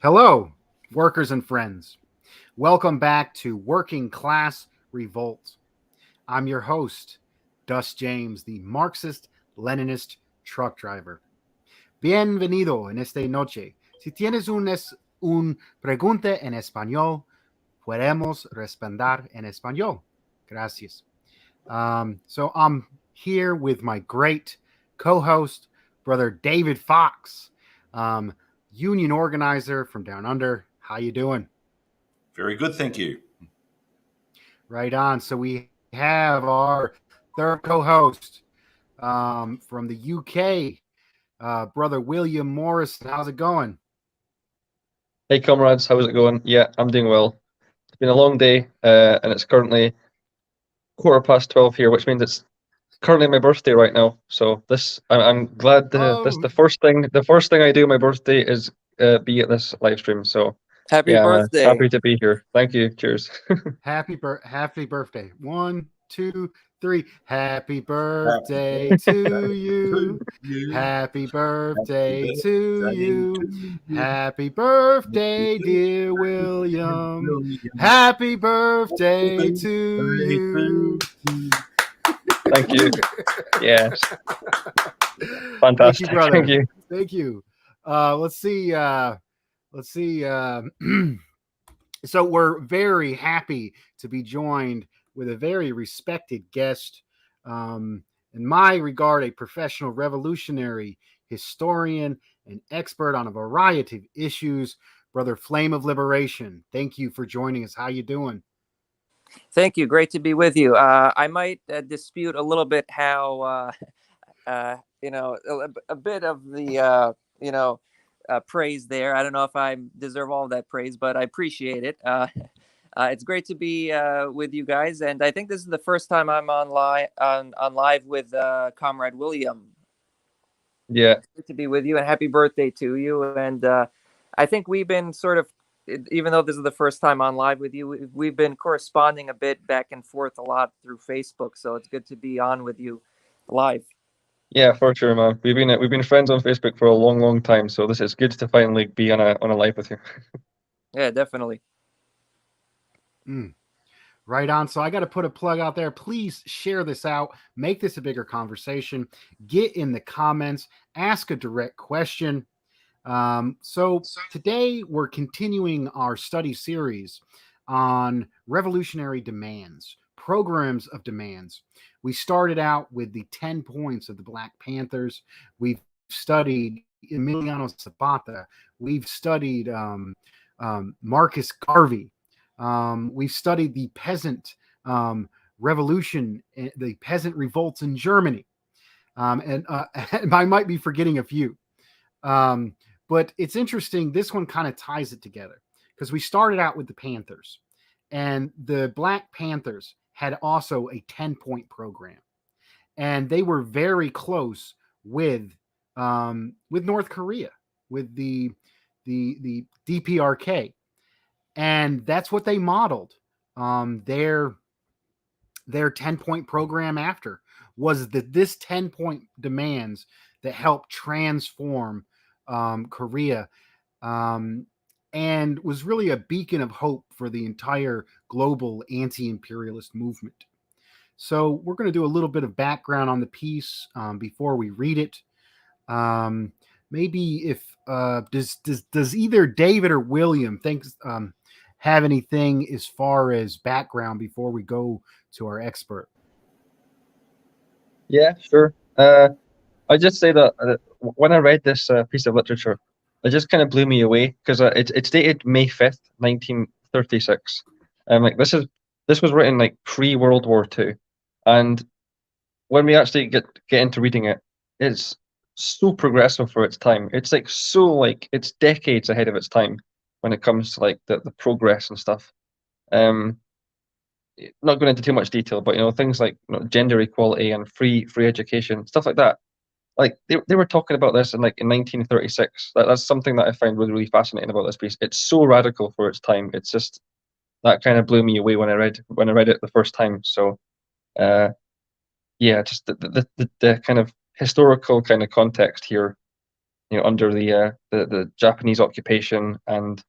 Hello, workers and friends. Welcome back to Working Class Revolt. I'm your host, Dust James, the Marxist Leninist truck driver. Bienvenido en esta noche. Si tienes un pregunta en español, podemos responder en español. Gracias. So I'm here with my great co-host, brother David Fox, um, union organizer from Down Under. How you doing? Very good, thank you. Right on. So we have our third co-host from the UK, brother William Morrison. How's it going? Hey comrades, how's it going? Yeah, I'm doing well. It's been a long day, and it's currently 12:15 here, which means it's currently my birthday right now. So I'm glad the first thing I do on my birthday is be at this live stream. So Happy birthday! Happy to be here. Thank you. Cheers. Happy birthday! 1, 2, 3. Happy birthday to you. Happy birthday to you. Happy birthday, dear William. Happy birthday to you. Thank you. Yes. Fantastic. Thank you, brother. Thank you. Thank you. Let's see. So we're very happy to be joined with a very respected guest. In my regard, a professional revolutionary, historian, and expert on a variety of issues, brother Flame of Liberation. Thank you for joining us. How you doing? Thank you. Great to be with you. I might dispute a little bit how, a bit of the, praise there. I don't know if I deserve all of that praise, but I appreciate it. It's great to be with you guys, and I think this is the first time I'm on live with Comrade William. Yeah, it's good to be with you, and happy birthday to you. And I think we've been sort of, even though this is the first time on live with you, we've been corresponding a bit back and forth a lot through Facebook. So it's good to be on with you live. Yeah, for sure, man. We've been friends on Facebook for a long, long time. So this is good to finally be on a live with you. Yeah, definitely. Right on. So I got to put a plug out there. Please share this out. Make this a bigger conversation. Get in the comments. Ask a direct question. So today we're continuing our study series on revolutionary demands, programs of demands. We started out with the 10 points of the Black Panthers. We've studied Emiliano Zapata. We've studied Marcus Garvey. We've studied the peasant revolution, the peasant revolts in Germany. And I might be forgetting a few. But it's interesting. This one kind of ties it together because we started out with the Panthers, and the Black Panthers had also a 10-point program, and they were very close with North Korea, with the DPRK, and that's what they modeled their 10-point program after, was this 10-point demands that helped transform Korea, and was really a beacon of hope for the entire global anti-imperialist movement. So we're going to do a little bit of background on the piece before we read it. Maybe if does either David or William have anything as far as background before we go to our expert? Yeah, sure. I just say that when I read this piece of literature, it just kind of blew me away because it's dated May 5th, 1936. Like this was written like pre-World War II, and when we actually get into reading it, it's so progressive for its time. It's like it's decades ahead of its time when it comes to like the progress and stuff. Not going into too much detail, but things like gender equality and free education, stuff like that. Like they were talking about this in 1936. That's something that I find really, really fascinating about this piece. It's so radical for its time. It's just that kind of blew me away when I read it the first time. So yeah, just the kind of historical kind of context here under the Japanese occupation, and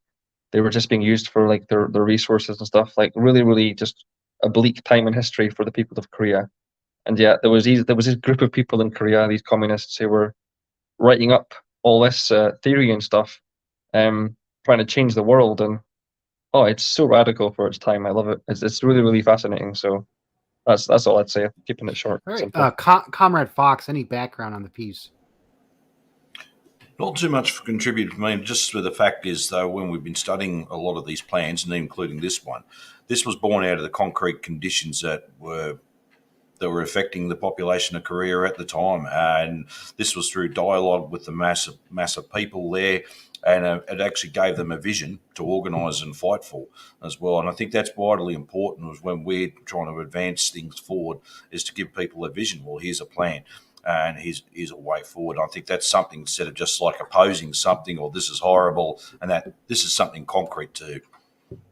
they were just being used for like their resources and stuff. Like really, really just a bleak time in history for the people of Korea. And yeah, there was this group of people in Korea, these communists, who were writing up all this theory and stuff, trying to change the world. And oh, it's so radical for its time. I love it. It's really, really fascinating. So that's all I'd say. Keeping it short, All right, simple. Comrade Fox, any background on the piece? Not too much for contribute for me. Just the fact is, though, when we've been studying a lot of these plans, and including this one, this was born out of the concrete conditions that were affecting the population of Korea at the time, and this was through dialogue with the mass of people there, and it actually gave them a vision to organise and fight for as well. And I think that's vitally important. Was when we're trying to advance things forward, is to give people a vision. Well, here's a plan. And here's a way forward. I think that's something, instead of just like opposing something or this is horrible, and that this is something concrete to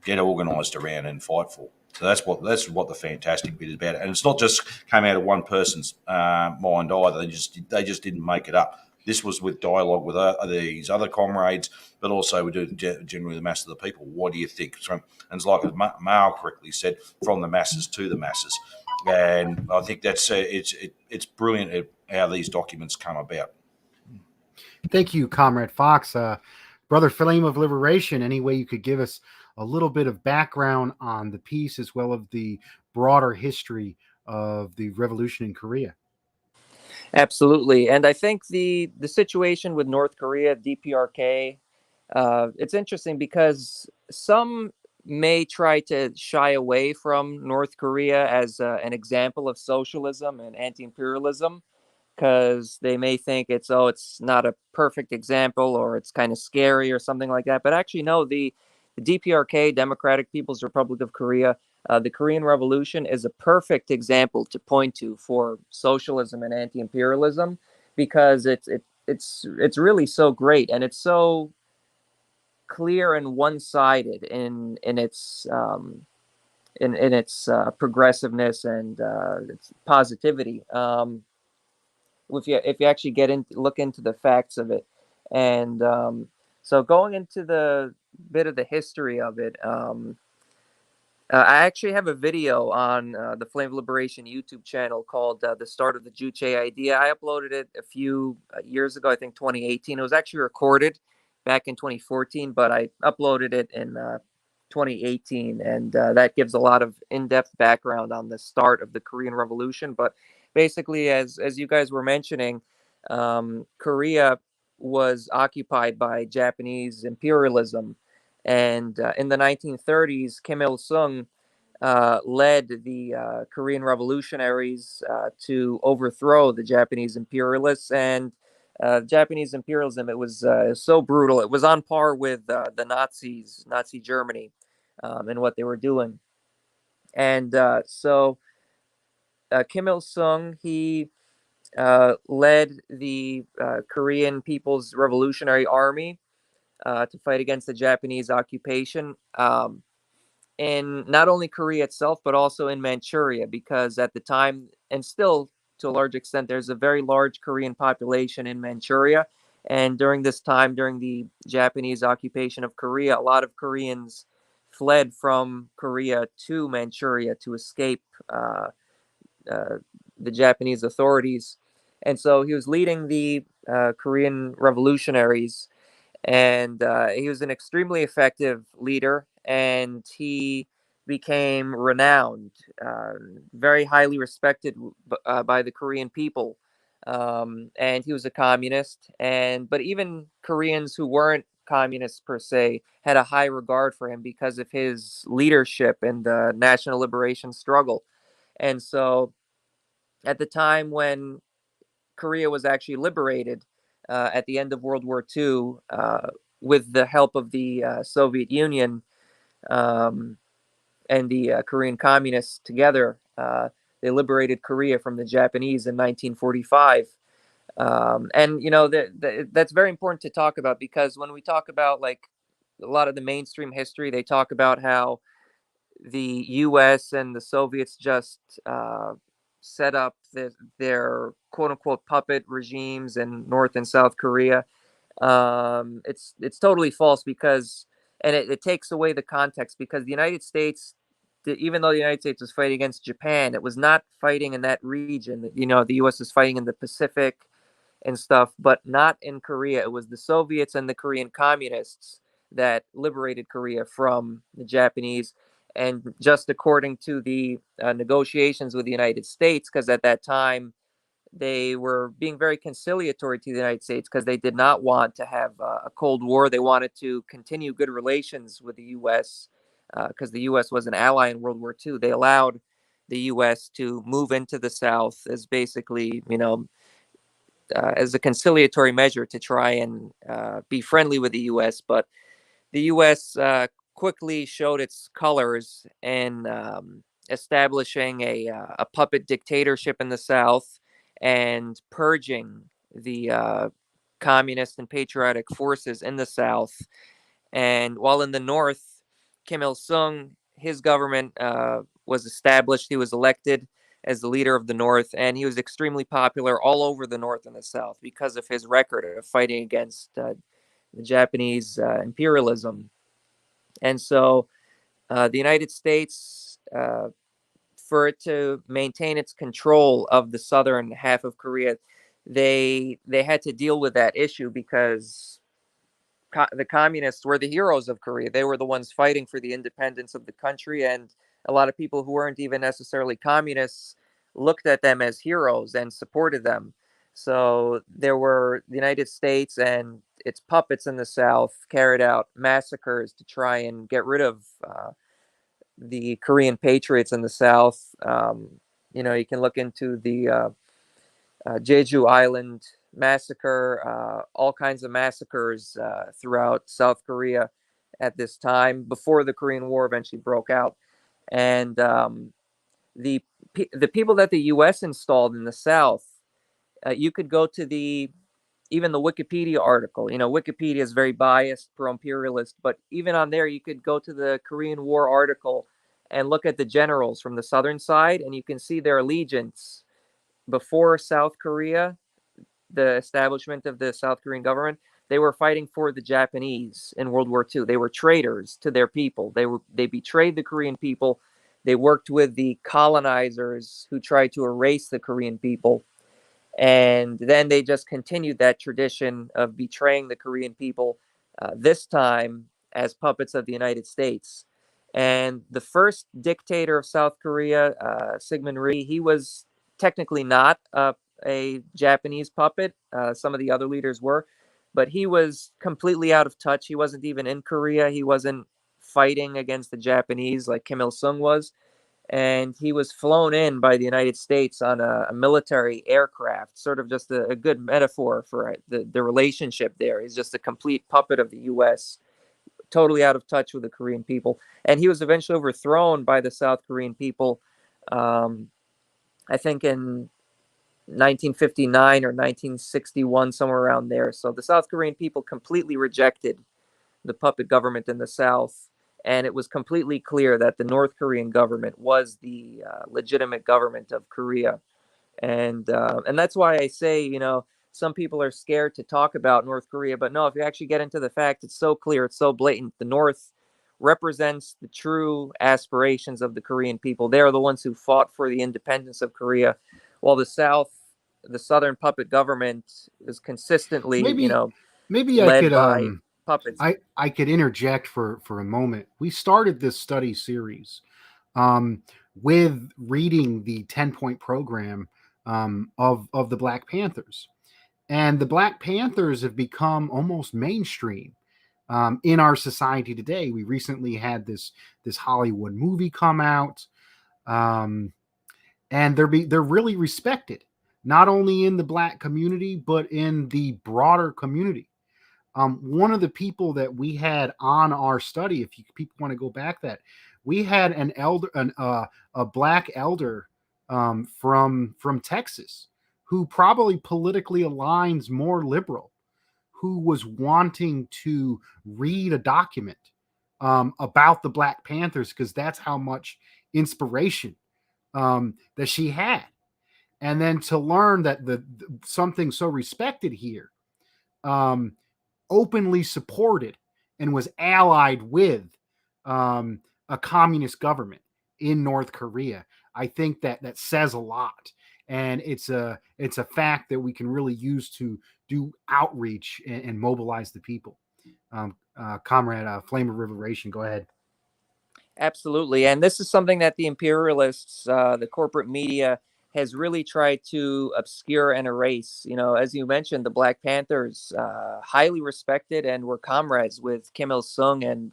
get organised around and fight for. So that's what the fantastic bit is about. And it's not just came out of one person's mind either. They just didn't make it up. This was with dialogue with these other comrades, but also we do generally the mass of the people. What do you think? And it's like as Mal correctly said, from the masses to the masses. And I think that's it's brilliant how these documents come about. Thank you, Comrade Fox. Brother Flame of Liberation, any way you could give us a little bit of background on the piece as well as the broader history of the revolution in Korea? Absolutely. And I think the situation with North Korea, DPRK, it's interesting because some may try to shy away from North Korea as an example of socialism and anti-imperialism, because they may think it's not a perfect example, or it's kind of scary or something like that. But actually, no, the DPRK, Democratic People's Republic of Korea, the Korean Revolution is a perfect example to point to for socialism and anti-imperialism, because it's really so great, and it's so clear and one-sided in its progressiveness and its positivity. If you actually look into the facts of it, and so going into the bit of the history of it, I actually have a video on the Flame of Liberation YouTube channel called "The Start of the Juche Idea." I uploaded it a few years ago, I think 2018. It was actually recorded back in 2014, but I uploaded it in 2018, and that gives a lot of in-depth background on the start of the Korean Revolution. But basically, as you guys were mentioning, Korea was occupied by Japanese imperialism, and in the 1930s, Kim Il Sung led the Korean revolutionaries to overthrow the Japanese imperialists. And Japanese imperialism, it was so brutal. It was on par with the Nazis, Nazi Germany, and what they were doing. And so Kim Il Sung, he led the Korean People's Revolutionary Army to fight against the Japanese occupation in not only Korea itself, but also in Manchuria, because at the time, and still to a large extent, there's a very large Korean population in Manchuria. And during this time, during the Japanese occupation of Korea, a lot of Koreans fled from Korea to Manchuria to escape the Japanese authorities. And so he was leading the Korean revolutionaries, and he was an extremely effective leader, and he became renowned, very highly respected by the Korean people. And he was a communist, but even Koreans who weren't communists per se had a high regard for him because of his leadership in the national liberation struggle. And so at the time when Korea was actually liberated at the end of World War II, with the help of the Soviet Union um, and the Korean communists together. They liberated Korea from the Japanese in 1945. And, that's very important to talk about, because when we talk about like a lot of the mainstream history, they talk about how the U.S. and the Soviets just set up their quote unquote puppet regimes in North and South Korea. It's totally false because, and it takes away the context because the United States, even though the United States was fighting against Japan, it was not fighting in that region. You know, the U.S. was fighting in the Pacific and stuff, but not in Korea. It was the Soviets and the Korean communists that liberated Korea from the Japanese. And just according to the negotiations with the United States, because at that time they were being very conciliatory to the United States because they did not want to have a Cold War. They wanted to continue good relations with the U.S. Because the U.S. was an ally in World War II. They allowed the U.S. to move into the South as basically, as a conciliatory measure to try and be friendly with the U.S. But the U.S. Quickly showed its colors in establishing a puppet dictatorship in the South and purging the communist and patriotic forces in the South. And while in the North, Kim Il Sung, his government was established. He was elected as the leader of the North, and he was extremely popular all over the North and the South because of his record of fighting against the Japanese imperialism. And so the United States, for it to maintain its control of the southern half of Korea, they had to deal with that issue because the communists were the heroes of Korea. They were the ones fighting for the independence of the country, and a lot of people who weren't even necessarily communists looked at them as heroes and supported them. So there were the United States and its puppets in the South carried out massacres to try and get rid of the Korean patriots in the South. You can look into the Jeju Island massacre, all kinds of massacres throughout South Korea at this time before the Korean War eventually broke out. And the people that the U.S. installed in the South, you could go to even the Wikipedia article. Wikipedia is very biased, pro-imperialist, but even on there, you could go to the Korean War article and look at the generals from the southern side, and you can see their allegiance before South Korea, the establishment of the South Korean government. They were fighting for the Japanese in World War II. They were traitors to their people. They betrayed the Korean people. They worked with the colonizers who tried to erase the Korean people. And then they just continued that tradition of betraying the Korean people, this time as puppets of the United States. And the first dictator of South Korea, Syngman Rhee, he was technically not a Japanese puppet. Some of the other leaders were, but he was completely out of touch. He wasn't even in Korea. He wasn't fighting against the Japanese like Kim Il Sung was. And he was flown in by the United States on a military aircraft, sort of just a good metaphor for the relationship there. He's just a complete puppet of the U.S., totally out of touch with the Korean people. And he was eventually overthrown by the South Korean people, I think in 1959 or 1961, somewhere around there. So the South Korean people completely rejected the puppet government in the South. And it was completely clear that the North Korean government was the legitimate government of Korea. And that's why I say, some people are scared to talk about North Korea. But no, if you actually get into the fact, it's so clear, it's so blatant. The North represents the true aspirations of the Korean people. They are the ones who fought for the independence of Korea, while the South, the Southern puppet government, is consistently, maybe I led could by puppets. I could interject for a moment. We started this study series with reading the 10-point program of the Black Panthers, and the Black Panthers have become almost mainstream in our society today. We recently had this Hollywood movie come out, and they're really respected, not only in the Black community but in the broader community. One of the people that we had on our study, if people want to go back, that we had a Black elder from Texas, who probably politically aligns more liberal, who was wanting to read a document about the Black Panthers because that's how much inspiration that she had, and then to learn that something so respected here openly supported and was allied with a communist government in North Korea. I think that says a lot, and it's a fact that we can really use to do outreach and mobilize the people. Comrade Flame of Liberation, go ahead. Absolutely. And this is something that the imperialists, the corporate media, has really tried to obscure and erase. As you mentioned, the Black Panthers, highly respected and were comrades with Kim Il Sung and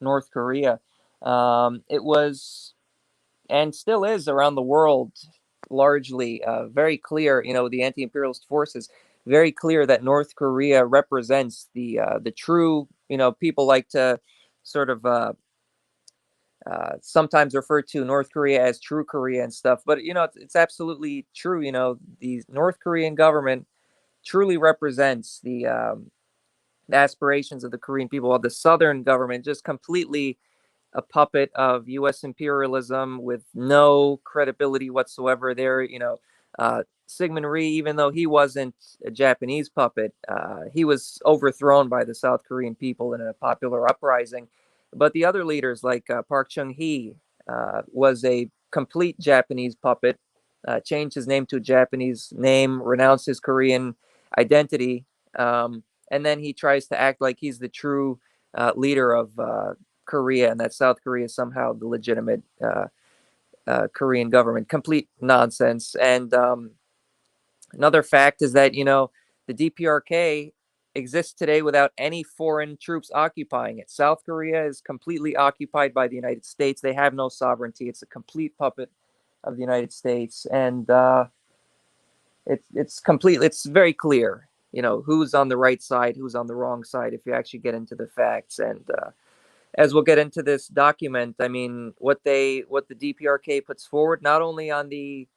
North Korea. It was and still is around the world largely very clear, the anti-imperialist forces, very clear that North Korea represents the true, people like to sort of sometimes refer to North Korea as true Korea and stuff, but it's absolutely true. The North Korean government truly represents the aspirations of the Korean people, while the Southern government just completely a puppet of U.S. imperialism with no credibility whatsoever. Sigmund Rhee, even though he wasn't a Japanese puppet, he was overthrown by the South Korean people in a popular uprising. But the other leaders, like Park Chung-hee, was a complete Japanese puppet, changed his name to a Japanese name, renounced his Korean identity, and then he tries to act like he's the true leader of Korea, and that South Korea is somehow the legitimate Korean government. Complete nonsense. And another fact is that, the DPRK exists today without any foreign troops occupying it. South Korea is completely occupied by the United States. They have no sovereignty. It's a complete puppet of the United States. And it's very clear, who's on the right side, who's on the wrong side, if you actually get into the facts. And as we'll get into this document, I mean, what the DPRK puts forward, not only on the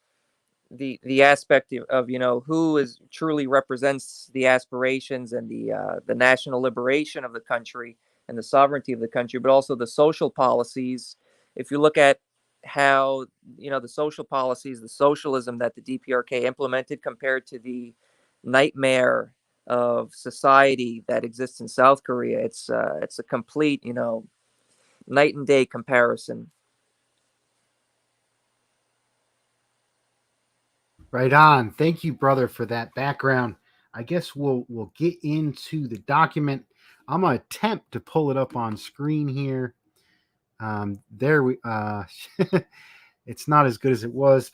aspect of who is truly represents the aspirations and the national liberation of the country and the sovereignty of the country, but also the social policies. If you look at how the social policies, the socialism that the DPRK implemented compared to the nightmare of society that exists in South Korea, it's a complete night and day comparison. Right on. Thank you, brother, for that background. I guess we'll get into the document. I'm gonna attempt to pull it up on screen here. There we. It's not as good as it was,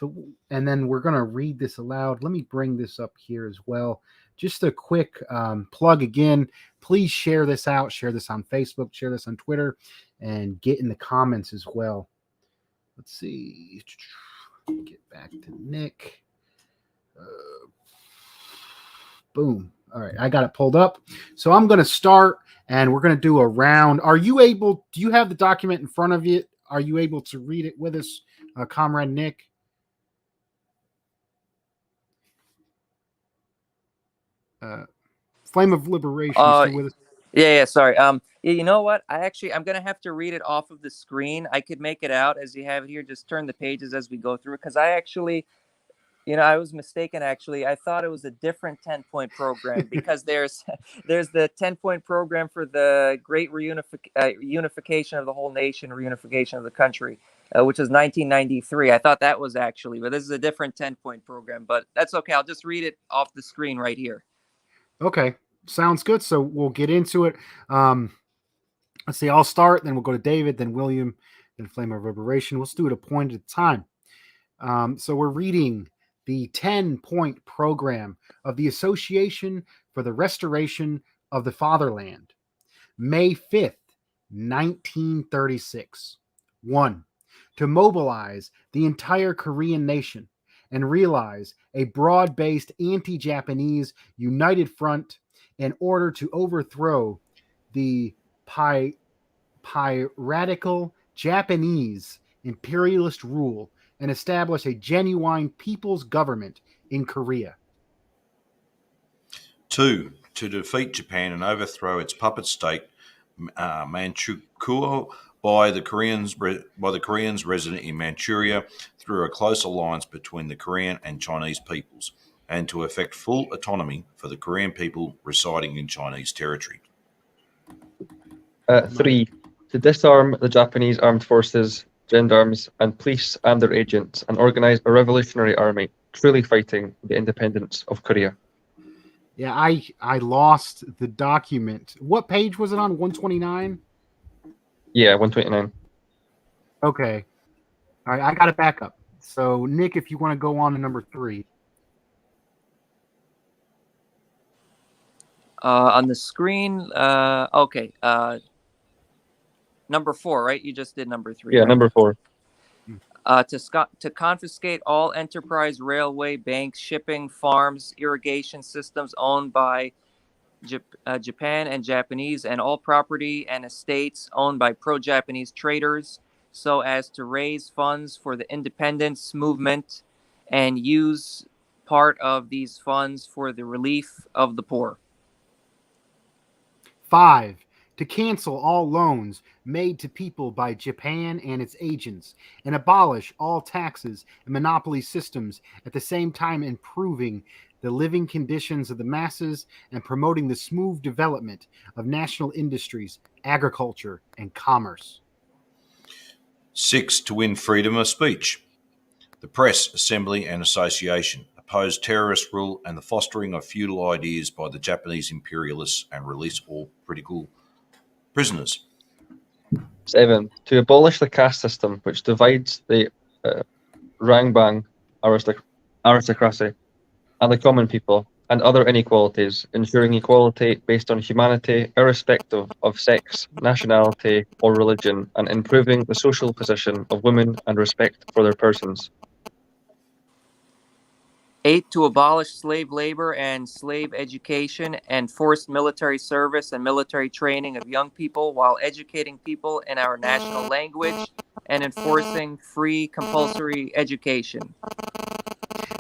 and then we're gonna read this aloud. Let me bring this up here as well. Just a quick plug again. Please share this out. Share this on Facebook. Share this on Twitter, and get in the comments as well. Let's see. Get back to Nick. Boom. All right, I got it pulled up. So I'm going to start, and we're going to do a round. Do you have the document in front of you? Are you able to read it with us, Comrade Nick? Flame of Liberation, still with us? Yeah, sorry. You know what? I'm going to have to read it off of the screen. I could make it out as you have it here. Just turn the pages as we go through it, because I actually... I was mistaken, actually. I thought it was a different 10-point program because there's the 10-point program for the great reunification of the whole nation, reunification of the country, which is 1993. I thought that was actually, but this is a different 10-point program. But that's okay. I'll just read it off the screen right here. Okay, sounds good. So we'll get into it. Let's see. I'll start, then we'll go to David, then William, then Flame of Liberation. Let's do it a point at a time. So we're reading the 10-point program of the Association for the Restoration of the Fatherland, May 5th, 1936. 1. To mobilize the entire Korean nation and realize a broad-based anti-Japanese united front in order to overthrow the piratical Japanese imperialist rule and establish a genuine people's government in Korea. 2. To defeat Japan and overthrow its puppet state, Manchukuo, by the Koreans resident in Manchuria through a close alliance between the Korean and Chinese peoples, and to effect full autonomy for the Korean people residing in Chinese territory. 3. To disarm the Japanese armed forces, gendarmes, and police and their agents, and organize a revolutionary army truly fighting the independence of Korea. Yeah, I lost the document. What page was it on? 129? Yeah, 129. Okay. All right, I got it back up. So, Nick, if you want to go on to number 3. On the screen, okay. Number 4, right? You just did number 3. Yeah, right? number 4. To confiscate all enterprise, railway, banks, shipping, farms, irrigation systems owned by Japan and Japanese, and all property and estates owned by pro-Japanese traders, so as to raise funds for the independence movement and use part of these funds for the relief of the poor. 5. To cancel all loans made to people by Japan and its agents, and abolish all taxes and monopoly systems, at the same time improving the living conditions of the masses and promoting the smooth development of national industries, agriculture, and commerce. 6. To win freedom of speech. The press, assembly, and association. Oppose terrorist rule and the fostering of feudal ideas by the Japanese imperialists, and release all political prisoners. 7. To abolish the caste system, which divides the rangbang aristocracy and the common people, and other inequalities, ensuring equality based on humanity, irrespective of sex, nationality, or religion, and improving the social position of women and respect for their persons. 8. To abolish slave labor and slave education and forced military service and military training of young people, while educating people in our national language and enforcing free compulsory education.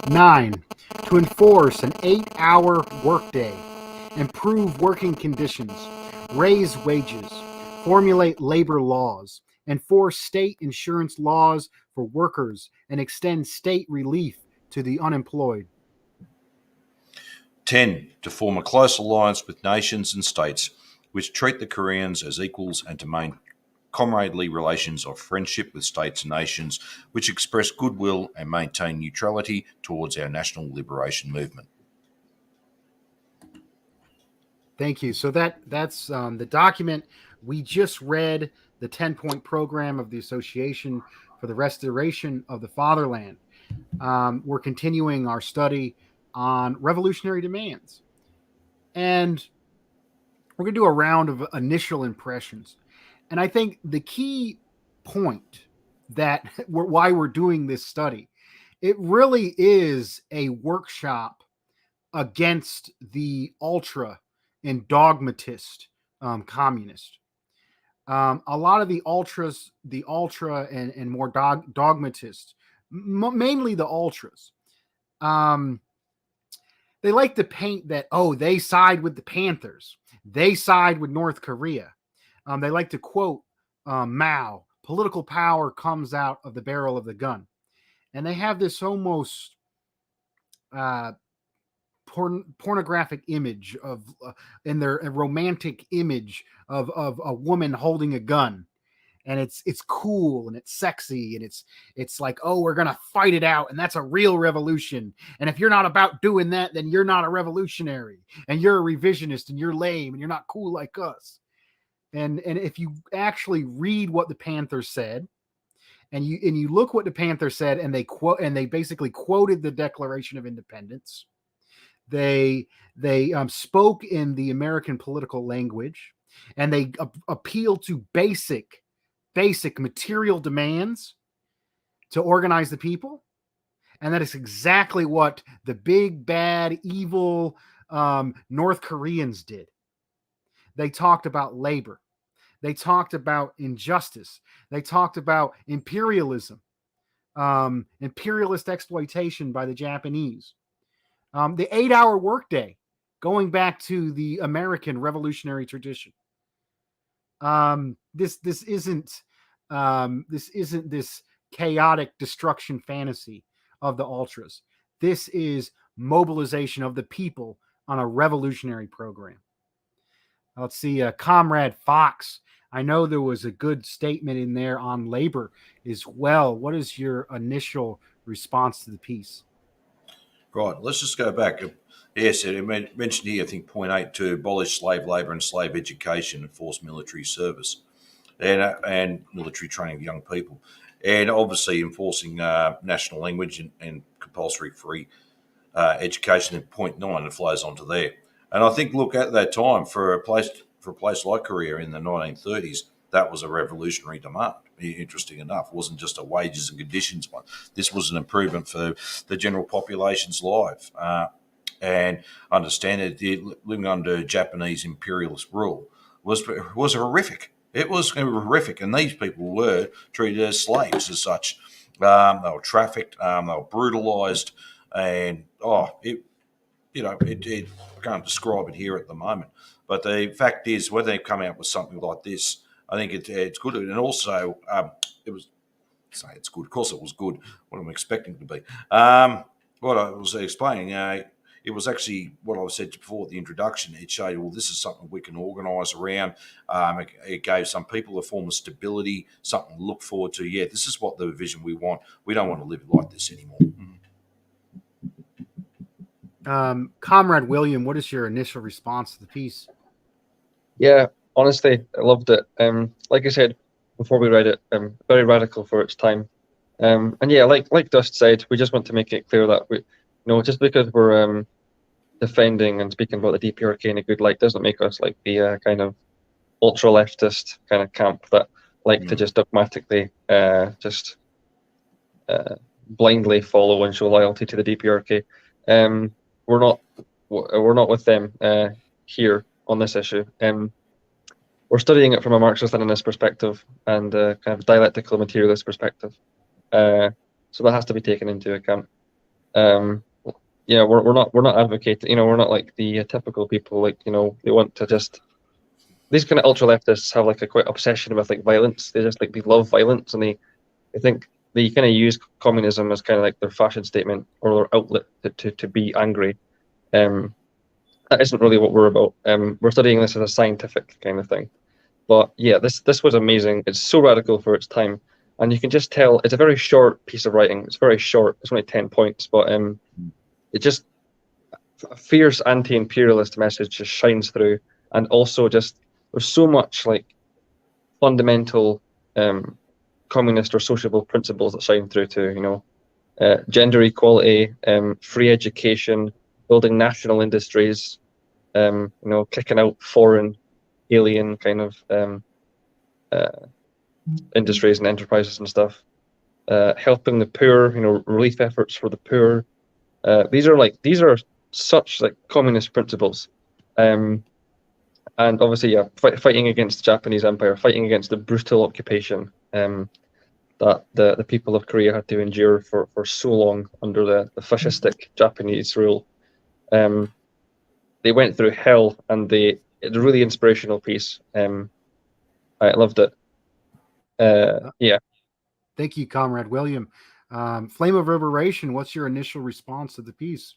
9. To enforce an 8-hour workday, improve working conditions, raise wages, formulate labor laws, enforce state insurance laws for workers, and extend state relief to the unemployed. 10. To form a close alliance with nations and states which treat the Koreans as equals, and to maintain comradely relations of friendship with states and nations which express goodwill and maintain neutrality towards our national liberation movement. Thank you. So that's the document. We just read the 10-point program of the Association for the Restoration of the Fatherland. We're continuing our study on revolutionary demands. And we're going to do a round of initial impressions. And I think the key point that why we're doing this study, it really is a workshop against the ultra and dogmatist communist. A lot of the ultra and more dogmatist, mainly the ultras, they like to paint that, oh, they side with the Panthers, they side with North Korea. They like to quote Mao, political power comes out of the barrel of the gun. And they have this almost pornographic image of in their romantic image of a woman holding a gun, and it's cool and it's sexy, and it's like, oh, we're gonna fight it out, and that's a real revolution, and if you're not about doing that, then you're not a revolutionary, and you're a revisionist, and you're lame, and you're not cool like us. And if you actually read what the Panthers said, and you look what the Panthers said, and they basically quoted the Declaration of Independence. They spoke in the American political language, and they appeal to basic material demands to organize the people. And that is exactly what the big, bad, evil North Koreans did. They talked about labor. They talked about injustice. They talked about imperialism, imperialist exploitation by the Japanese. The 8-hour workday, going back to the American revolutionary tradition. This isn't this chaotic destruction fantasy of the ultras. This is mobilization of the people on a revolutionary program. Let's see, Comrade Fox. I know there was a good statement in there on labor as well. What is your initial response to the piece? Right, let's just go back. Yes, it mentioned here, I think, point 8 to abolish slave labour and slave education and force military service and military training of young people. And obviously enforcing national language and compulsory free education at point 9, it flows onto there. And I think, look, at that time, for a place like Korea in the 1930s, that was a revolutionary demand. Interesting enough, it wasn't just a wages and conditions one. This was an improvement for the general population's life. And understand that living under Japanese imperialist rule was horrific. It was horrific, and these people were treated as slaves as such. They were trafficked, they were brutalised, and I can't describe it here at the moment. But the fact is, when they come out with something like this, I think it's good. And also, it was say it's good. Of course, it was good. What I'm expecting it to be. What I was explaining, it was actually what I said before at the introduction. It showed, well, this is something we can organise around. It gave some people a form of stability, something to look forward to. Yeah, this is what the vision we want. We don't want to live like this anymore. Comrade William, what is your initial response to the piece? Yeah, honestly, I loved it. Like I said before we read it, very radical for its time. And yeah, like Dust said, we just want to make it clear that just because we're defending and speaking about the DPRK in a good light doesn't make us like be a kind of ultra leftist kind of camp that like to just dogmatically just blindly follow and show loyalty to the DPRK. We're not with them here on this issue. We're studying it from a Marxist-Leninist perspective and kind of dialectical materialist perspective. So that has to be taken into account. We're not advocating. We're not like the typical people. Like they want to just. These kind of ultra leftists have like a quite obsession with like violence. They love violence, and they think they kind of use communism as kind of like their fashion statement or their outlet to be angry. That isn't really what we're about. We're studying this as a scientific kind of thing. But yeah, this was amazing. It's so radical for its time, and you can just tell it's a very short piece of writing. It's very short. It's only 10 points, but it just a fierce anti-imperialist message just shines through, and also just there's so much like fundamental communist or sociable principles that shine through too. Gender equality, free education, building national industries, kicking out foreign, alien kind of industries and enterprises and stuff, helping the poor, relief efforts for the poor. These are such like communist principles, and obviously, yeah, fighting against the Japanese Empire, fighting against the brutal occupation that the people of Korea had to endure for so long under the fascistic Japanese rule. They went through hell, and it's a really inspirational piece. I loved it. Yeah. Thank you, Comrade William. Flame of Reverberation, what's your initial response to the piece?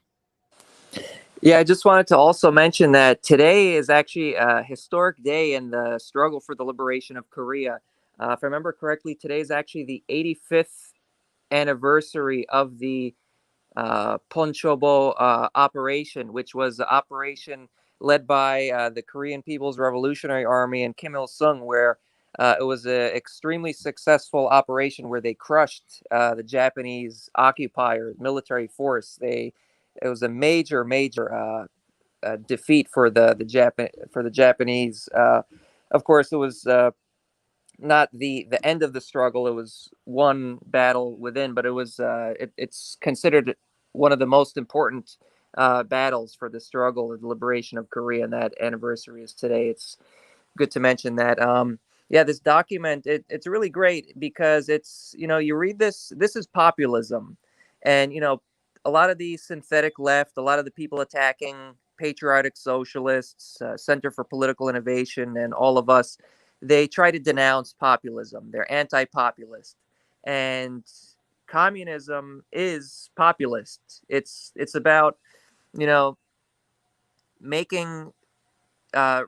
Yeah, I just wanted to also mention that today is actually a historic day in the struggle for the liberation of Korea. If I remember correctly, today is actually the 85th anniversary of the Ponchobo operation, which was an operation led by the Korean People's Revolutionary Army and Kim Il-sung, where it was an extremely successful operation where they crushed the Japanese occupier military force. It was a major defeat for the Japanese. Of course, it was not the end of the struggle. It was one battle within, but it was it's considered one of the most important battles for the struggle, the liberation of Korea, and that anniversary is today. It's good to mention that. Yeah, this document, it's really great because it's, you read this is populism. And, a lot of the synthetic left, a lot of the people attacking patriotic socialists, Center for Political Innovation, and all of us, they try to denounce populism. They're anti-populist. And communism is populist. It's about, making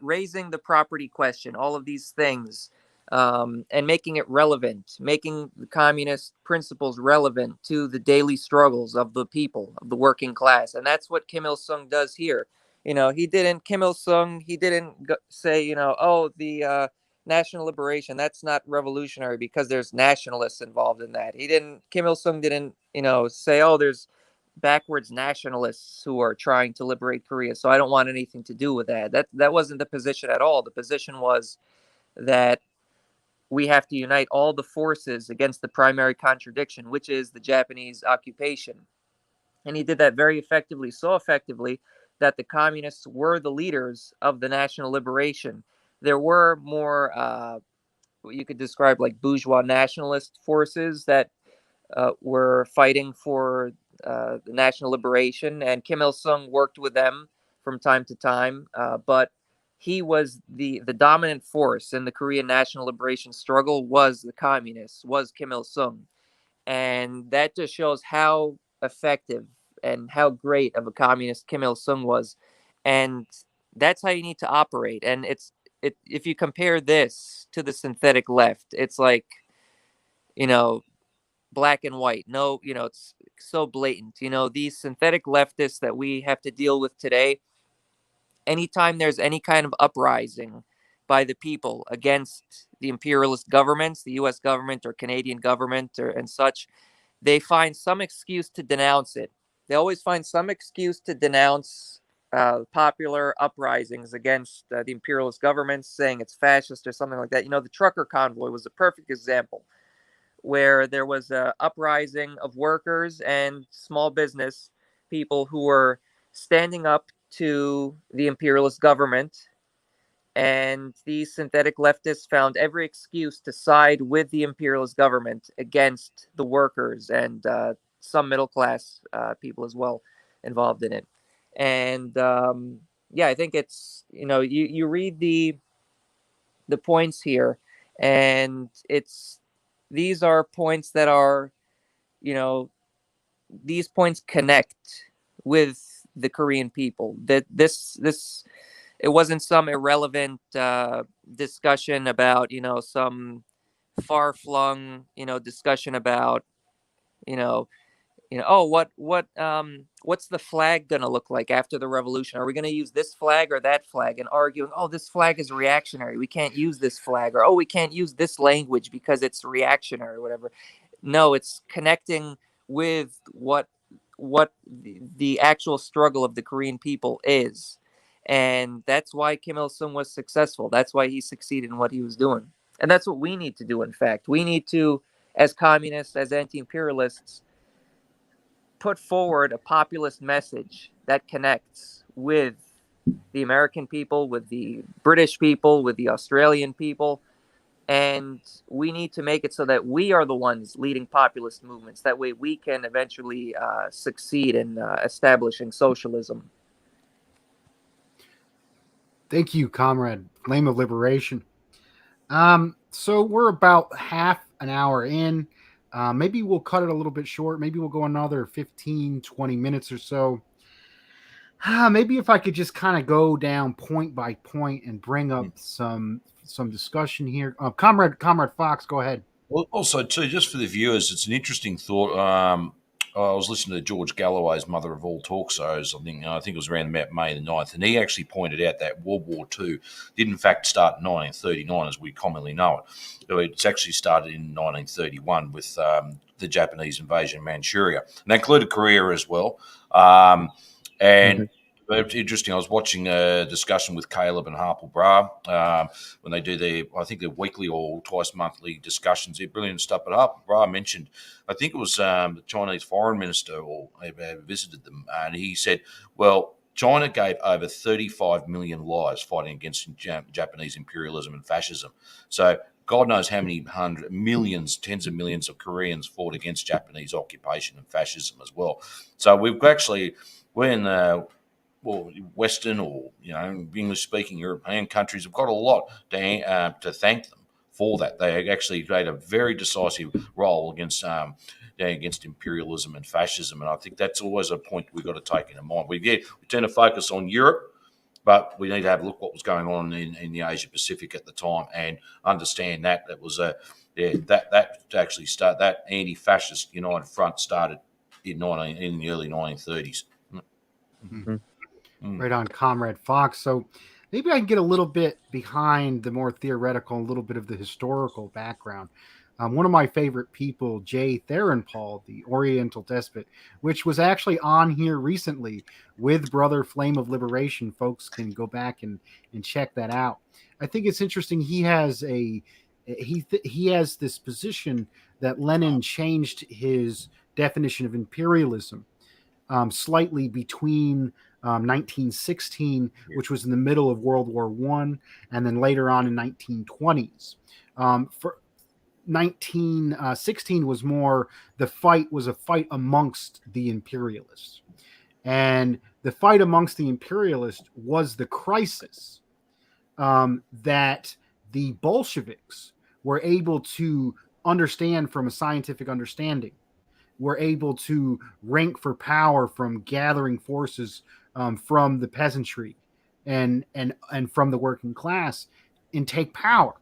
raising the property question, all of these things, and making it relevant, making the communist principles relevant to the daily struggles of the people, of the working class. And that's what Kim Il Sung does here. Kim Il Sung, he didn't say, oh, the national liberation, that's not revolutionary because there's nationalists involved in that. Kim Il Sung didn't, say, oh, there's backwards nationalists who are trying to liberate Korea, so I don't want anything to do with that. That wasn't the position at all. The position was that we have to unite all the forces against the primary contradiction, which is the Japanese occupation. And he did that very effectively, so effectively that the communists were the leaders of the national liberation. There were more, what you could describe like bourgeois nationalist forces that were fighting for the national liberation, and Kim Il Sung worked with them from time to time. But he was the dominant force in the Korean national liberation struggle. Was the communists? Was Kim Il Sung? And that just shows how effective and how great of a communist Kim Il Sung was. And that's how you need to operate. And if you compare this to the synthetic left, it's like, black and white. No, it's so blatant. These synthetic leftists that we have to deal with today, anytime there's any kind of uprising by the people against the imperialist governments, the US government or Canadian government and such, they find some excuse to denounce it. They always find some excuse to denounce popular uprisings against the imperialist governments, saying it's fascist or something like that. The trucker convoy was a perfect example, where there was a uprising of workers and small business people who were standing up to the imperialist government. And these synthetic leftists found every excuse to side with the imperialist government against the workers and some middle class people as well involved in it. And I think it's, you read the points here, and these are points that are, these points connect with the Korean people. That this it wasn't some irrelevant discussion about, some far-flung, discussion about, oh, what's the flag going to look like after the revolution? Are we going to use this flag or that flag? And arguing, oh, this flag is reactionary, we can't use this flag, or oh, we can't use this language because it's reactionary or whatever. No, it's connecting with what the actual struggle of the Korean people is. And that's why Kim Il Sung was successful. That's why he succeeded in what he was doing. And that's what we need to do, in fact. We need to, as communists, as anti-imperialists, put forward a populist message that connects with the American people, with the British people, with the Australian people. And we need to make it so that we are the ones leading populist movements. That way we can eventually succeed in establishing socialism. Thank you, comrade. Flame of Liberation. So we're about half an hour in. Maybe we'll cut it a little bit short. Maybe we'll go another 15, 20 minutes or so. Maybe if I could just kind of go down point by point and bring up some discussion here. Comrade Fox, go ahead. Well, also, too, just for the viewers, it's an interesting thought. I was listening to George Galloway's Mother of All talk shows. I think it was around about May the 9th, and he actually pointed out that World War II did in fact start in 1939, as we commonly know it. It's actually started in 1931 with the Japanese invasion of Manchuria, and that included Korea as well. It's interesting. I was watching a discussion with Caleb and Harple Bra when they do their weekly or twice monthly discussions. They're brilliant stuff. But Harple Bra mentioned, I think it was the Chinese foreign minister or visited them, and he said, well, China gave over 35 million lives fighting against Japanese imperialism and fascism. So God knows how many millions, tens of millions of Koreans fought against Japanese occupation and fascism as well. So we're in Western or English-speaking European countries have got a lot to thank them for that. They actually played a very decisive role against imperialism and fascism, and I think that's always a point we've got to take into mind. We tend to focus on Europe But we need to have a look what was going on in the Asia Pacific at the time and understand that was that actually start that anti-fascist United Front started in the early 1930s. Mm-hmm. Right on, Comrade Fox. So maybe I can get a little bit behind the more theoretical, a little bit of the historical background. One of my favorite people, J. Theron Paul, the Oriental despot, which was actually on here recently with Brother Flame of Liberation. Folks can go back and check that out. I think it's interesting. He has this position that Lenin changed his definition of imperialism slightly between 1916, which was in the middle of World War I, and then later on in 1920s. For 1916 was more the fight was a fight amongst the imperialists, and the fight amongst the imperialists was the crisis that the Bolsheviks were able to understand from a scientific understanding, were able to rank for power from gathering forces from the peasantry and from the working class and take power.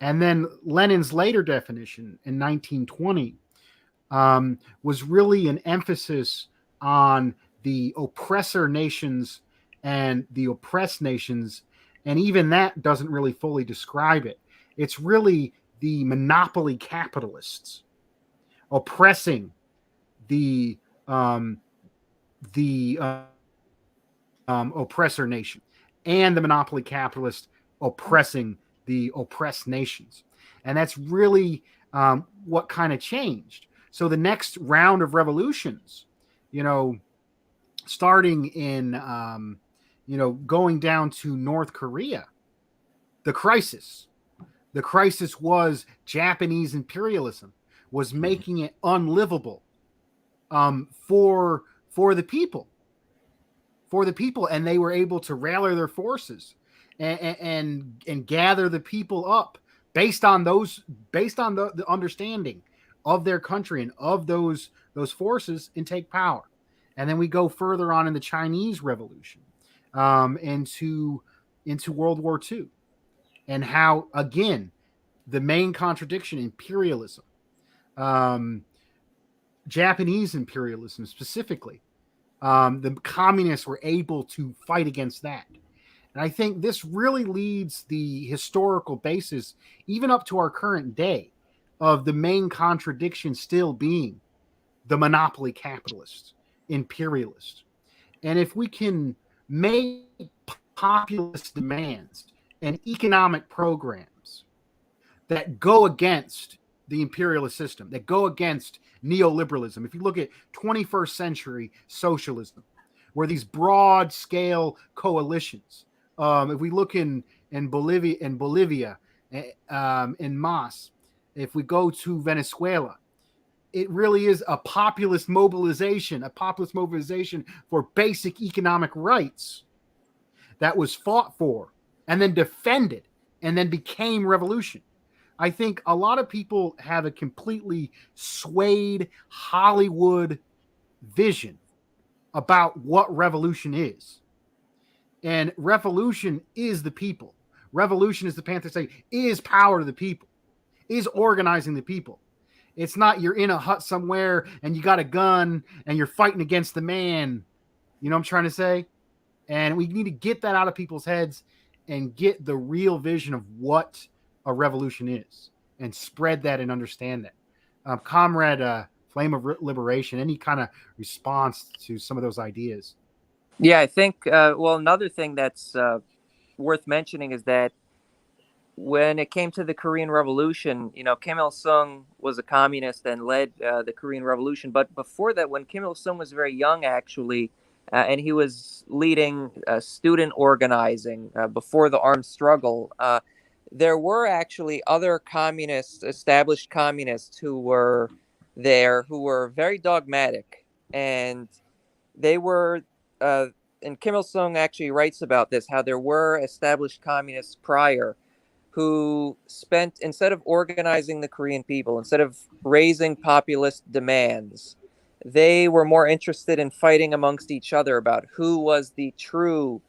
And then Lenin's later definition in 1920 was really an emphasis on the oppressor nations and the oppressed nations. And even that doesn't really fully describe it. It's really the monopoly capitalists oppressing the oppressor nation and the monopoly capitalist oppressing the oppressed nations. And that's really what kind of changed. So the next round of revolutions, starting in, going down to North Korea, the crisis was Japanese imperialism was making it unlivable for the people, and they were able to rally their forces and gather the people up based on the understanding of their country and of those forces and take power. And then we go further on in the Chinese Revolution into World War II, and how again the main contradiction, imperialism, Japanese imperialism specifically, the communists were able to fight against that. And I think this really leads the historical basis, even up to our current day, of the main contradiction still being the monopoly capitalists, imperialists. And if we can make populist demands and economic programs that go against the imperialist system, that go against neoliberalism. If you look at 21st century socialism, where these broad scale coalitions, if we look in Bolivia, in Mas, if we go to Venezuela, it really is a populist mobilization for basic economic rights that was fought for and then defended and then became revolution. I think a lot of people have a completely swayed Hollywood vision about what revolution is. And revolution is the people. Revolution, as the Panthers say, is power to the people, is organizing the people. It's not you're in a hut somewhere and you got a gun and you're fighting against the man. You know what I'm trying to say? And we need to get that out of people's heads and get the real vision of what a revolution is and spread that and understand that. Comrade Flame of Liberation, any kind of response to some of those ideas? Yeah, I think, another thing that's worth mentioning is that when it came to the Korean Revolution, Kim Il-sung was a communist and led the Korean Revolution. But before that, when Kim Il-sung was very young, actually, and he was leading student organizing before the armed struggle, there were actually other established communists who were there, who were very dogmatic. And they were, and Kim Il-sung actually writes about this, how there were established communists prior who spent, instead of organizing the Korean people, instead of raising populist demands, they were more interested in fighting amongst each other about who was the true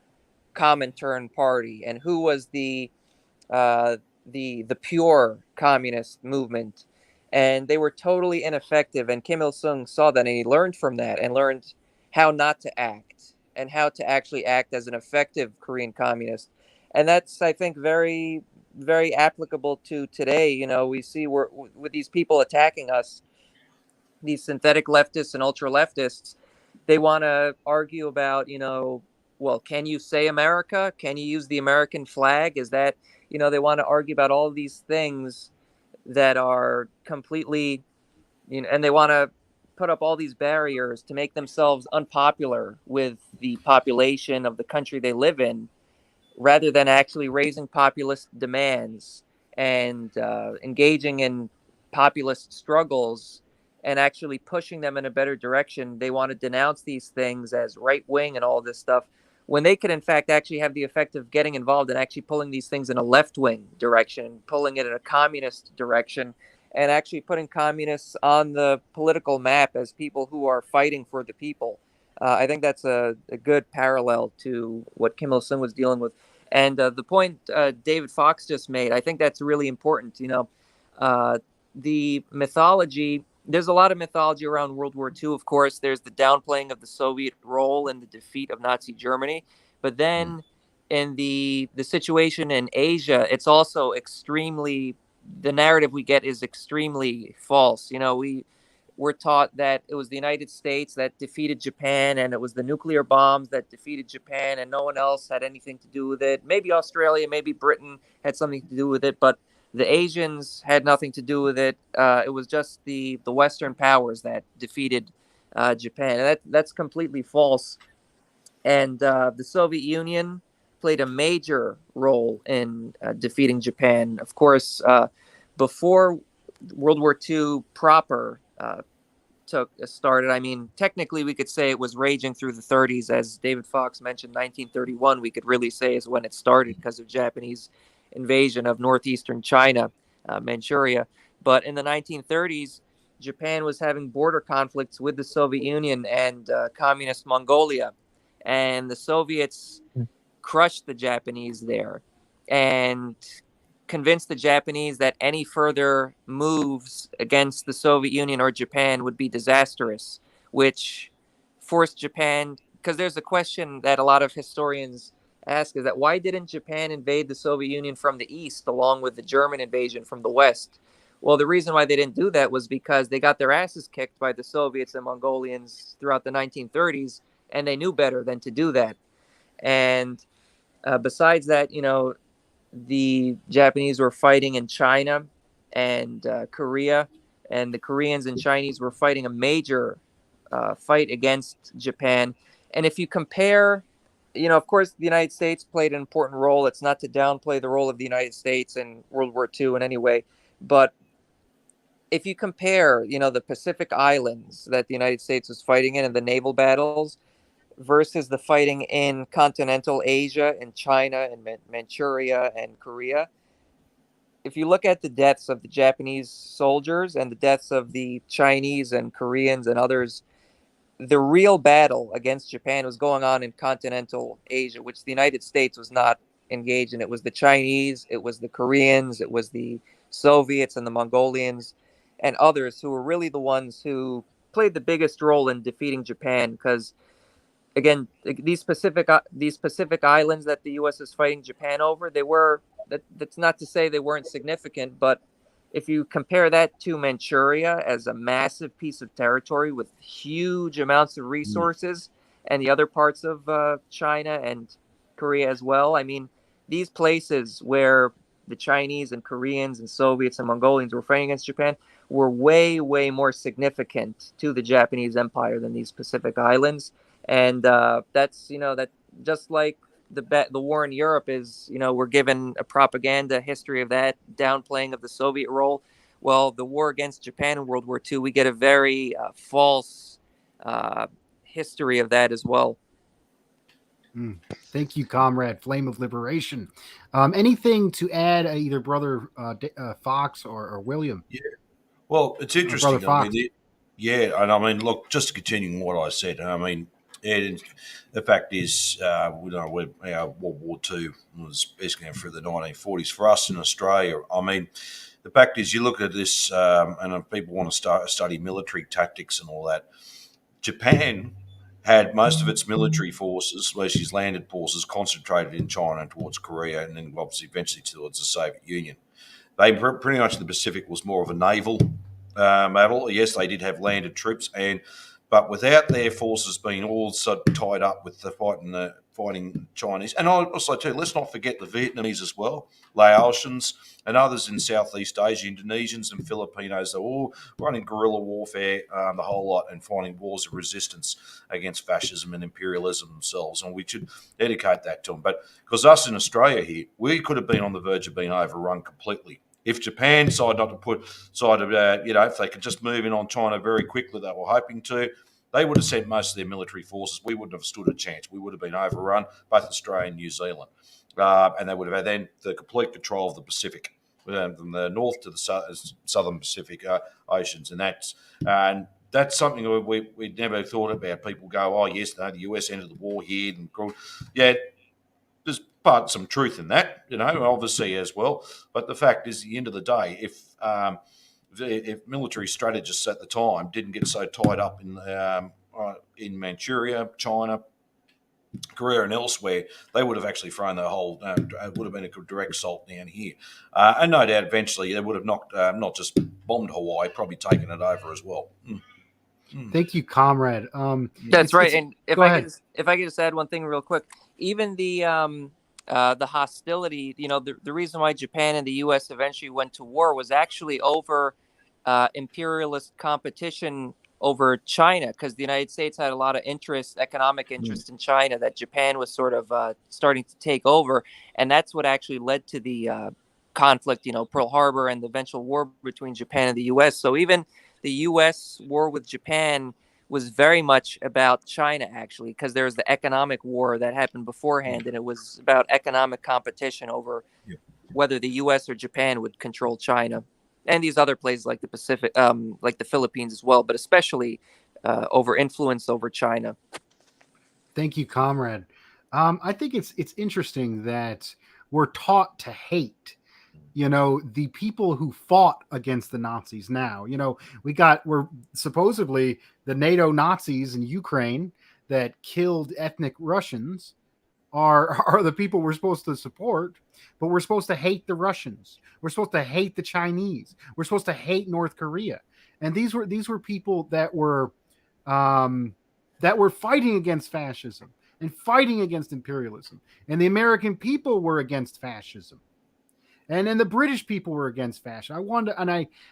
Comintern party and who was the pure communist movement, and they were totally ineffective. And Kim Il Sung saw that, and he learned from that, and learned how not to act and how to actually act as an effective Korean communist. And that's, I think, very, very applicable to today. You know, we see with these people attacking us, these synthetic leftists and ultra leftists, they want to argue about, well, can you say America? Can you use the American flag? Is that, they want to argue about all these things that are completely, and they want to put up all these barriers to make themselves unpopular with the population of the country they live in, rather than actually raising populist demands and engaging in populist struggles and actually pushing them in a better direction. They want to denounce these things as right wing and all this stuff, when they could, in fact, actually have the effect of getting involved and actually pulling these things in a left wing direction, pulling it in a communist direction, and actually putting communists on the political map as people who are fighting for the people. I think that's a good parallel to what Kim Il Sung was dealing with. And the point David Fox just made, I think that's really important. The mythology, there's a lot of mythology around World War II, of course. There's the downplaying of the Soviet role in the defeat of Nazi Germany. But then in the situation in Asia, it's also extremely, the narrative we get is extremely false. We're taught that it was the United States that defeated Japan, and it was the nuclear bombs that defeated Japan, and no one else had anything to do with it. Maybe Australia, maybe Britain had something to do with it, but the Asians had nothing to do with it. It was just the Western powers that defeated Japan. And that's completely false. And the Soviet Union played a major role in defeating Japan. Of course, before World War II proper started. I mean, technically, we could say it was raging through the 30s. As David Fox mentioned, 1931, we could really say is when it started because of Japanese invasion of northeastern China, Manchuria. But in the 1930s, Japan was having border conflicts with the Soviet Union and communist Mongolia. And the Soviets crushed the Japanese there and convinced the Japanese that any further moves against the Soviet Union or Japan would be disastrous, which forced Japan, because there's a question that a lot of historians ask, is that why didn't Japan invade the Soviet Union from the east along with the German invasion from the west? Well, the reason why they didn't do that was because they got their asses kicked by the Soviets and Mongolians throughout the 1930s, and they knew better than to do that. And besides that, the Japanese were fighting in China and Korea, and the Koreans and Chinese were fighting a major fight against Japan. And if you compare, of course, the United States played an important role. It's not to downplay the role of the United States in World War II in any way, but if you compare, the Pacific Islands that the United States was fighting in and the naval battles versus the fighting in continental Asia and China and Manchuria and Korea, if you look at the deaths of the Japanese soldiers and the deaths of the Chinese and Koreans and others, the real battle against Japan was going on in continental Asia, which the United States was not engaged in. It was the Chinese, it was the Koreans, it was the Soviets and the Mongolians and others who were really the ones who played the biggest role in defeating Japan, because again, these Pacific islands that the U.S. is fighting Japan over, that's not to say they weren't significant, but if you compare that to Manchuria as a massive piece of territory with huge amounts of resources, and the other parts of China and Korea as well, I mean, these places where the Chinese and Koreans and Soviets and Mongolians were fighting against Japan were way, way more significant to the Japanese Empire than these Pacific islands. And that's, that just like the war in Europe is, we're given a propaganda history of that, downplaying of the Soviet role. Well, the war against Japan in World War II, we get a very false history of that as well. Thank you, Comrade Flame of Liberation. Anything to add, either Brother Fox or William? Yeah. Well, it's interesting. Brother Fox. Yeah, and I mean, look, just continuing what I said, I mean, And the fact is, we know World War II was basically through the 1940s for us in Australia. I mean, the fact is, you look at this, and if people want to study military tactics and all that. Japan had most of its military forces, especially its landed forces, concentrated in China and towards Korea, and then obviously eventually towards the Soviet Union. They pretty much the Pacific was more of a naval battle. Yes, they did have landed troops, but without their forces being all so tied up with the fighting Chinese, and also too, let's not forget the Vietnamese as well, Laotians and others in Southeast Asia, Indonesians and Filipinos. They're all running guerrilla warfare, the whole lot, and fighting wars of resistance against fascism and imperialism themselves. And we should dedicate that to them. But because us in Australia here, we could have been on the verge of being overrun completely. If Japan decided not to if they could just move in on China very quickly, they were hoping to, they would have sent most of their military forces. We wouldn't have stood a chance. We would have been overrun, both Australia and New Zealand. And they would have had then the complete control of the Pacific, from the north to the southern Pacific oceans. And that's something we'd never thought about. People go, oh, yes, no, the US entered the war here. Yeah, there's some truth in that, obviously as well. But the fact is, at the end of the day, if military strategists at the time didn't get so tied up in Manchuria, China, Korea, and elsewhere, they would have actually thrown the whole. It would have been a direct assault down here, and no doubt eventually they would have not just bombed Hawaii, probably taken it over as well. Thank you, comrade. That's right. And if I could just add one thing real quick, even the hostility, the reason why Japan and the U.S. eventually went to war was actually over imperialist competition over China, because the United States had a lot of economic interest in China that Japan was sort of starting to take over. And that's what actually led to the conflict, Pearl Harbor and the eventual war between Japan and the U.S. So even the U.S. war with Japan was very much about China, actually, because there was the economic war that happened beforehand, and it was about economic competition over whether the U.S. or Japan would control China and these other places like the Pacific, like the Philippines as well, but especially over influence over China. Thank you, comrade. I think it's interesting that we're taught to hate the people who fought against the Nazis now. We're supposedly the NATO Nazis in Ukraine that killed ethnic Russians are the people we're supposed to support, but we're supposed to hate the Russians. We're supposed to hate the Chinese. We're supposed to hate North Korea. And these were people that were fighting against fascism and fighting against imperialism. And the American people were against fascism. And then the British people were against fascism.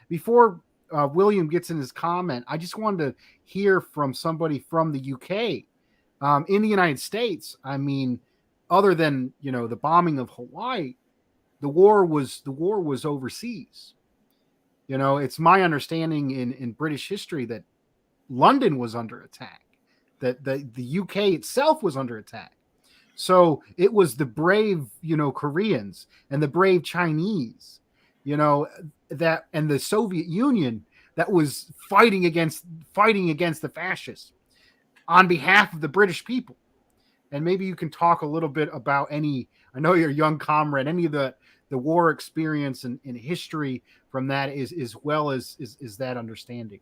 Before William gets in his comment, I just wanted to hear from somebody from the UK. In the United States, I mean, other than the bombing of Hawaii, the war was overseas. It's my understanding in British history that London was under attack, that the UK itself was under attack. So it was the brave, Koreans and the brave Chinese, that and the Soviet Union that was fighting against the fascists on behalf of the British people. And maybe you can talk a little bit about I know you're a young comrade, any of the war experience and history from that as well as that understanding.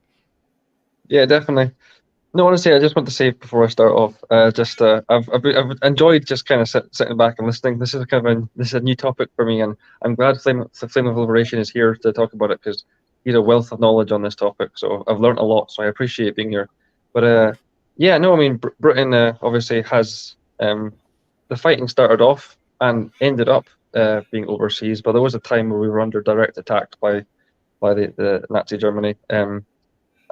Yeah, definitely. No, honestly, I just want to say before I start off, I've enjoyed just kind of sitting back and listening. This is a new topic for me, and I'm glad Flame of Liberation is here to talk about it, because he's a wealth of knowledge on this topic. So I've learned a lot, so I appreciate being here. But yeah, no, I mean, Britain obviously has the fighting started off and ended up being overseas, but there was a time where we were under direct attack by the Nazi Germany and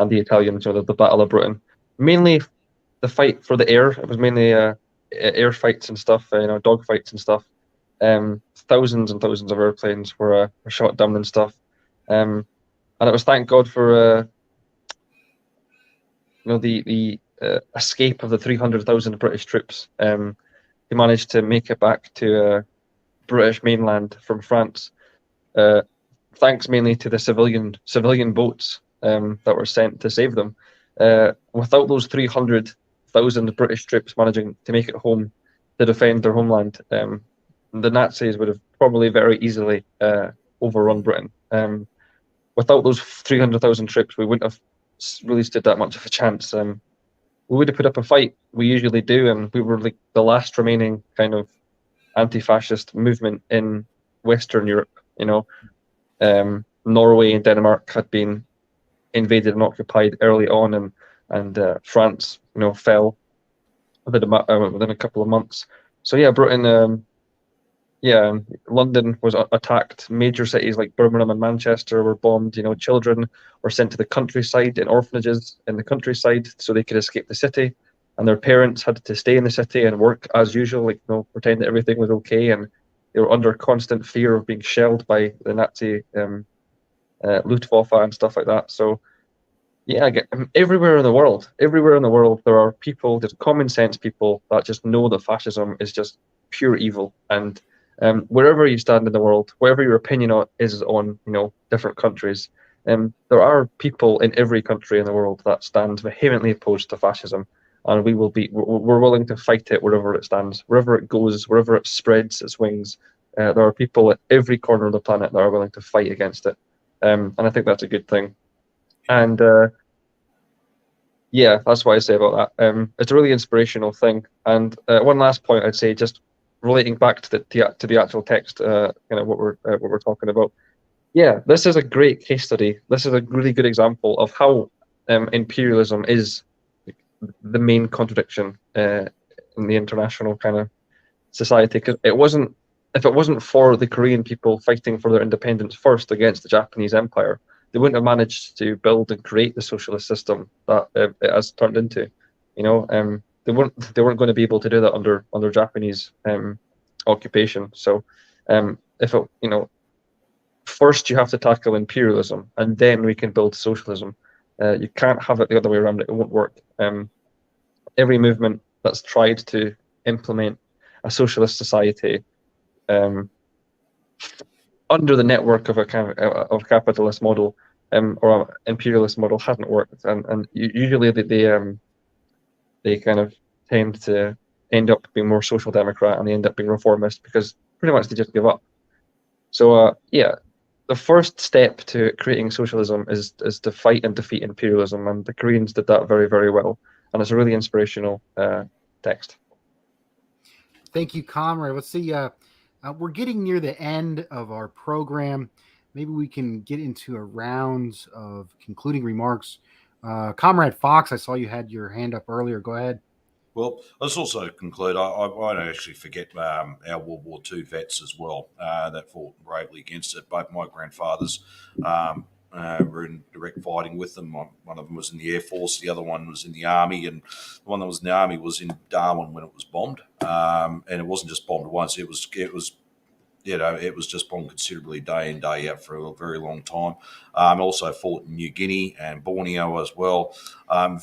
the Italians, the Battle of Britain. Mainly the fight for the air. It was mainly air fights and stuff, dog fights and stuff. Thousands and thousands of airplanes were shot down and stuff. And it was, thank God, for the escape of the 300,000 British troops who managed to make it back to British mainland from France. Thanks mainly to the civilian boats that were sent to save them. Without those 300,000 300,000 British troops managing to make it home to defend their homeland, the Nazis would have probably very easily overrun Britain. Without those 300,000 troops, we wouldn't have really stood that much of a chance. We would have put up a fight. We usually do, and we were like the last remaining kind of anti-fascist movement in Western Europe. Norway and Denmark had been invaded and occupied early on, and France, fell within a couple of months. So yeah, Britain. London was attacked. Major cities like Birmingham and Manchester were bombed. Children were sent to the countryside in orphanages in the countryside so they could escape the city, and their parents had to stay in the city and work as usual, pretend that everything was okay, and they were under constant fear of being shelled by the Nazi Luftwaffe and stuff like that. So yeah, everywhere in the world, there are people, there's common sense people that just know that fascism is just pure evil. And wherever you stand in the world, wherever your opinion is on, different countries, there are people in every country in the world that stand vehemently opposed to fascism, and we're willing to fight it wherever it stands, wherever it goes, wherever it spreads its wings. There are people at every corner of the planet that are willing to fight against it, and I think that's a good thing. And that's what I say about that. It's a really inspirational thing. And one last point I'd say, just relating back to the actual text, what we're talking about. Yeah, this is a great case study. This is a really good example of how imperialism is the main contradiction in the international kind of society. Because if it wasn't for the Korean people fighting for their independence first against the Japanese Empire, they wouldn't have managed to build and create the socialist system that it has turned into. They weren't going to be able to do that under Japanese occupation. So first you have to tackle imperialism, and then we can build socialism. You can't have it the other way around. It won't work. Every movement that's tried to implement a socialist society under the network of a kind of capitalist model or an imperialist model hasn't worked, and usually they kind of tend to end up being more social democrat, and they end up being reformist because pretty much they just give up. So the first step to creating socialism is to fight and defeat imperialism, and the Koreans did that very, very well, and it's a really inspirational text. Thank you, Comrade. Let's see. We're getting near the end of our program. Maybe we can get into a round of concluding remarks. Comrade Fox, I saw you had your hand up earlier. Go ahead. Well, let's also conclude. I don't actually forget our World War II vets as well that fought bravely against it. Both my grandfathers were in direct fighting with them. One of them was in the Air Force, the other one was in the Army, and the one that was in the Army was in Darwin when it was bombed. And it wasn't just bombed once; it was just bombed considerably day in, day out for a very long time. Also fought in New Guinea and Borneo as well.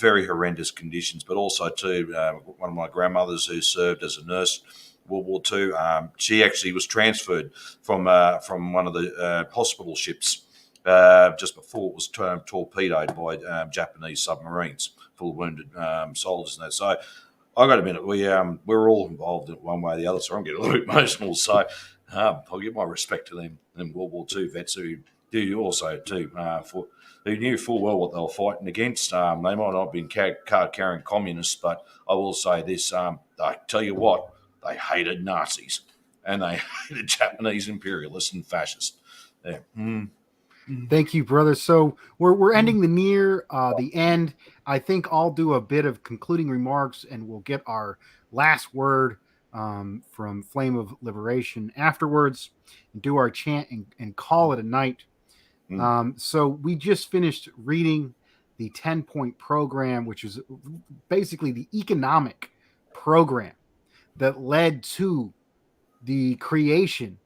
Very horrendous conditions, but also too, one of my grandmothers who served as a nurse World War II, she actually was transferred from one of the hospital ships just before it was torpedoed by Japanese submarines full of wounded soldiers and that. So I got to admit, we're all involved in one way or the other, so I'm getting a little emotional. So I'll give my respect to them World War II vets who do also too, who knew full well what they were fighting against. They might not have been card-carrying communists, but I will say this, I tell you what, they hated Nazis and they hated Japanese imperialists and fascists. Yeah. Thank you, brother. So we're ending the end. I think I'll do a bit of concluding remarks, and we'll get our last word from Flame of Liberation afterwards, and do our chant and call it a night. So we just finished reading the 10-point program, which is basically the economic program that led to the creation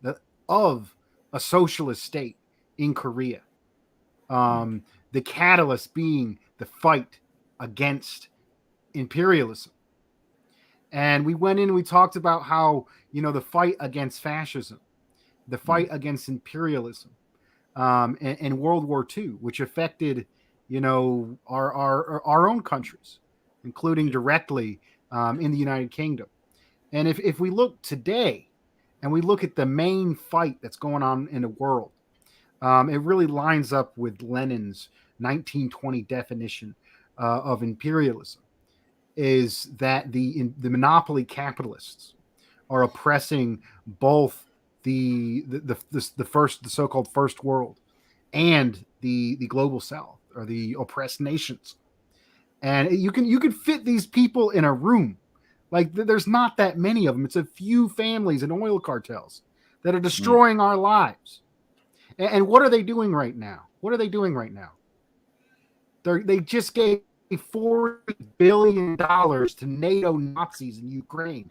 of a socialist state in Korea. The catalyst being the fight against imperialism. And we went in and we talked about how, the fight against fascism, the fight against imperialism, and World War II, which affected, our own countries. including directly in the United Kingdom. And if we look today and we look at the main fight that's going on in the world, it really lines up with Lenin's 1920 definition of imperialism, is that the monopoly capitalists are oppressing both the so-called first world and the global south, or the oppressed nations. And you can fit these people in a room. Like, there's not that many of them. It's a few families and oil cartels that are destroying our lives. And what are they doing right now? What are they doing right now? They just gave $40 billion to NATO Nazis in Ukraine.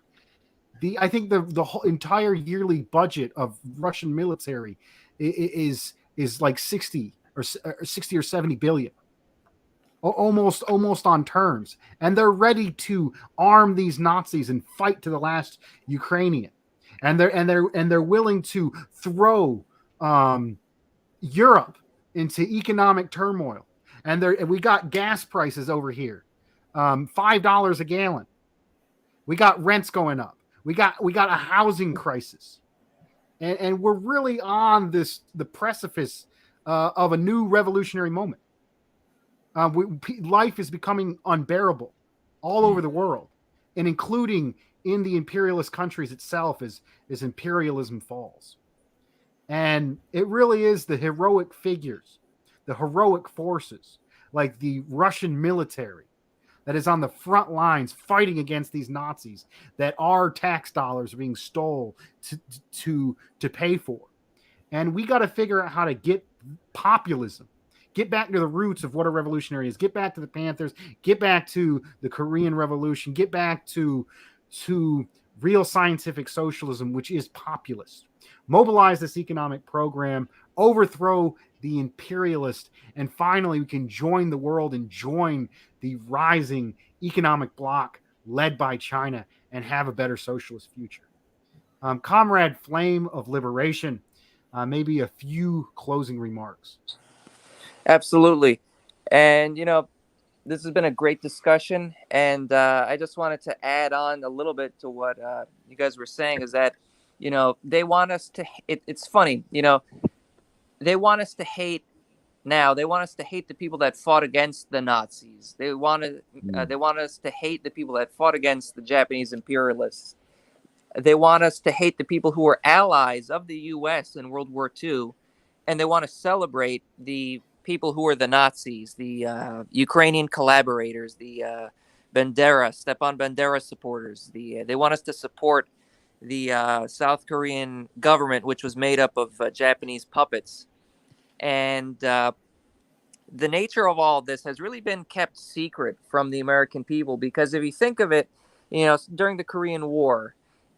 I think the whole entire yearly budget of Russian military is like 60 or 70 billion. Almost on turns, and they're ready to arm these Nazis and fight to the last Ukrainian, and they're willing to throw Europe into economic turmoil. And we got gas prices over here, $5 a gallon. We got rents going up. We got a housing crisis, and we're really on the precipice of a new revolutionary moment. Life is becoming unbearable all over the world, and including in the imperialist countries itself, as imperialism falls. And it really is the heroic figures, the heroic forces, like the Russian military, that is on the front lines fighting against these Nazis, that our tax dollars are being stole to pay for. And we got to figure out how to get populism, get back to the roots of what a revolutionary is, get back to the Panthers, get back to the Korean Revolution, get back to real scientific socialism, which is populist. Mobilize this economic program, overthrow the imperialist, and finally we can join the world and join the rising economic bloc led by China and have a better socialist future. Comrade Flame of Liberation, maybe a few closing remarks. Absolutely. And, this has been a great discussion. And I just wanted to add on a little bit to what you guys were saying, is that, they want us to, it's funny, they want us to hate now. They want us to hate the people that fought against the Nazis. They want us to hate the people that fought against the Japanese imperialists. They want us to hate the people who were allies of the U.S. in World War II. And they want to celebrate the people who were the Nazis, the Ukrainian collaborators, the Stepan Bandera supporters. They want us to support the South Korean government, which was made up of Japanese puppets. And the nature of all this has really been kept secret from the American people, because if you think of it, during the Korean War,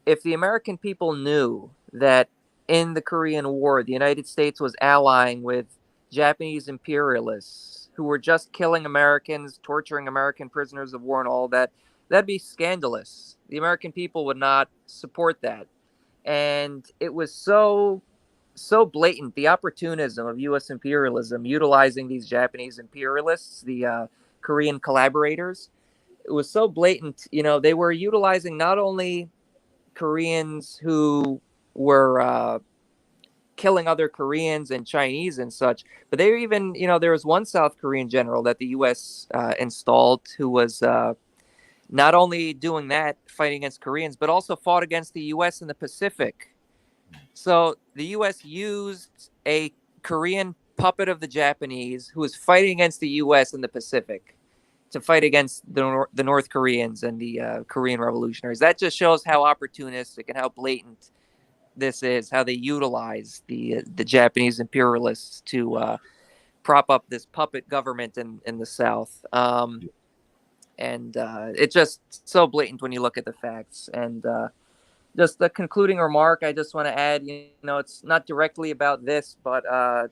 if the American people knew that in the Korean War, the United States was allying with Japanese imperialists who were just killing Americans, torturing American prisoners of war and all that, that'd be scandalous. The American people would not support that. And it was so blatant, the opportunism of U.S. imperialism, utilizing these Japanese imperialists, the Korean collaborators. It was so blatant. They were utilizing not only Koreans who were killing other Koreans and Chinese and such, but they were even, there was one South Korean general that the U.S. Installed who was not only doing that, fighting against Koreans, but also fought against the U.S. in the Pacific. So the U.S. used a Korean puppet of the Japanese who was fighting against the U.S. in the Pacific to fight against the North Koreans and the Korean revolutionaries. That just shows how opportunistic and how blatant this is, how they utilize the Japanese imperialists to prop up this puppet government in the South. And it's just so blatant when you look at the facts. And just the concluding remark, I just want to add, it's not directly about this, but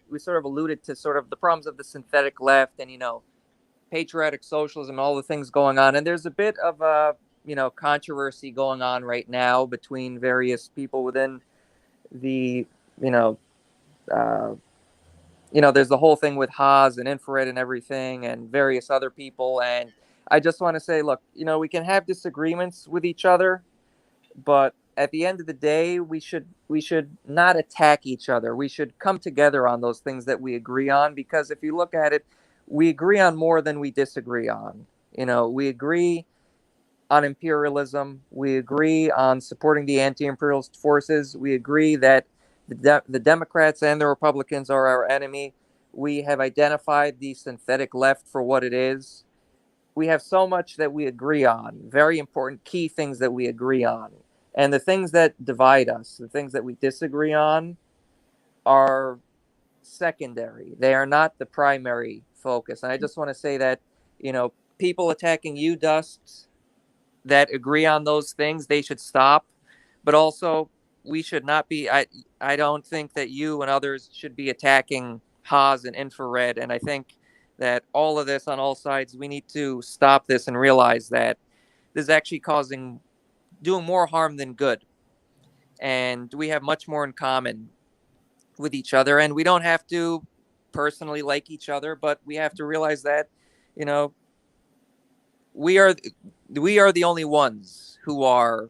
we sort of alluded to sort of the problems of the synthetic left and, patriotic socialism, all the things going on. And there's a bit of controversy going on right now between various people within the, there's the whole thing with Haas and infrared and everything and various other people. And I just want to say, look, we can have disagreements with each other, but at the end of the day, we should not attack each other. We should come together on those things that we agree on, because if you look at it, we agree on more than we disagree on. We agree on imperialism. We agree on supporting the anti-imperialist forces. We agree that the Democrats and the Republicans are our enemy. We have identified the synthetic left for what it is. We have so much that we agree on, very important key things that we agree on. And the things that divide us, the things that we disagree on, are secondary. They are not the primary focus. And I just want to say that, people attacking you, Dust, that agree on those things, they should stop. But also, we should not be, I don't think that you and others should be attacking Haas and Infrared. And I think that all of this on all sides, we need to stop this and realize that this is actually doing more harm than good. And we have much more in common with each other. And we don't have to personally like each other, but we have to realize that, we are the only ones who are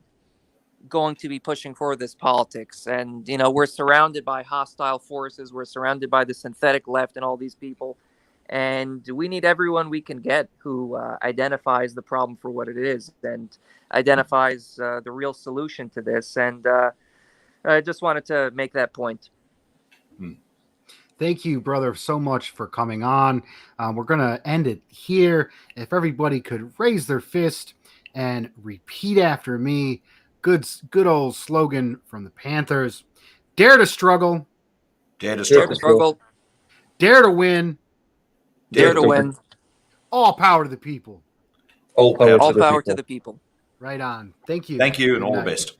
going to be pushing for this politics. And, we're surrounded by hostile forces. We're surrounded by the synthetic left and all these people. And we need everyone we can get who identifies the problem for what it is and identifies the real solution to this. And I just wanted to make that point. Thank you, brother, so much for coming on. We're going to end it here. If everybody could raise their fist and repeat after me, good old slogan from the Panthers: dare to struggle, Dare to Dare to struggle. struggle. dare to win, Dare to win. all power to the people. All power All to the power people. to the people. Right on. Thank you. Thank you, and Good all the night. best.